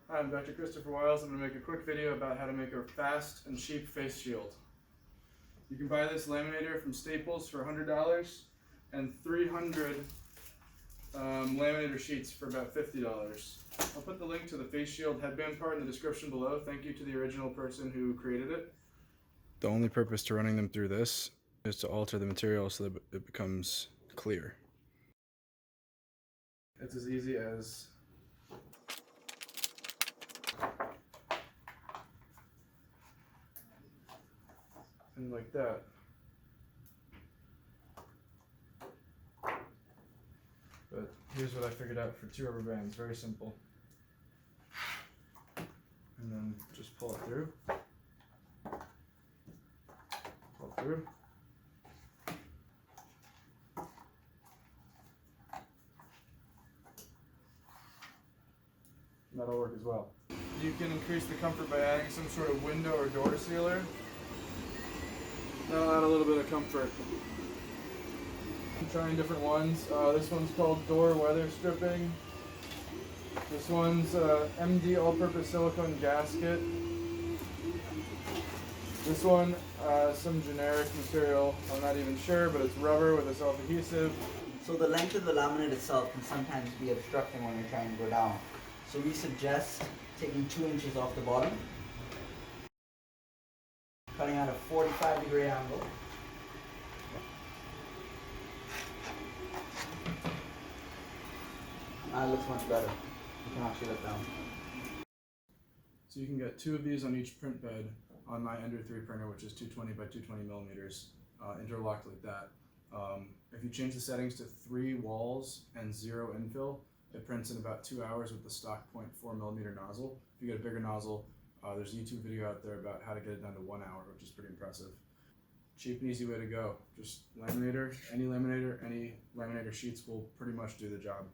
Hi, I'm Dr. Christopher Wiles. I'm going to make a quick video about how to make a fast and cheap face shield. You can buy this laminator from Staples for $100 and 300 laminator sheets for about $50. I'll put the link to the face shield headband part in the description below. Thank you to the original person who created it. The only purpose to running them through this is to alter the material so that it becomes clear. It's as easy as and like that. But here's what I figured out for 2 rubber bands. Very simple. And then just pull it through. Pull it through. And that'll work as well. You can increase the comfort by adding some sort of window or door sealer. That'll add a little bit of comfort. I'm trying different ones. This one's called door weather stripping. This one's MD all-purpose silicone gasket. This one, some generic material. I'm not even sure, but it's rubber with a self-adhesive. So the length of the laminate itself can sometimes be obstructing when you're trying to go down. So we suggest taking 2 inches off the bottom, cutting at a 45-degree angle. Now it looks much better. You can actually look down. So you can get 2 of these on each print bed on my Ender 3 printer, which is 220 by 220 millimeters, interlocked like that. If you change the settings to 3 walls and 0 infill, it prints in about 2 hours with the stock 0.4 millimeter nozzle. If you get a bigger nozzle, there's a YouTube video out there about how to get it down to 1 hour, which is pretty impressive. Cheap and easy way to go. Just laminator, any laminator sheets will pretty much do the job.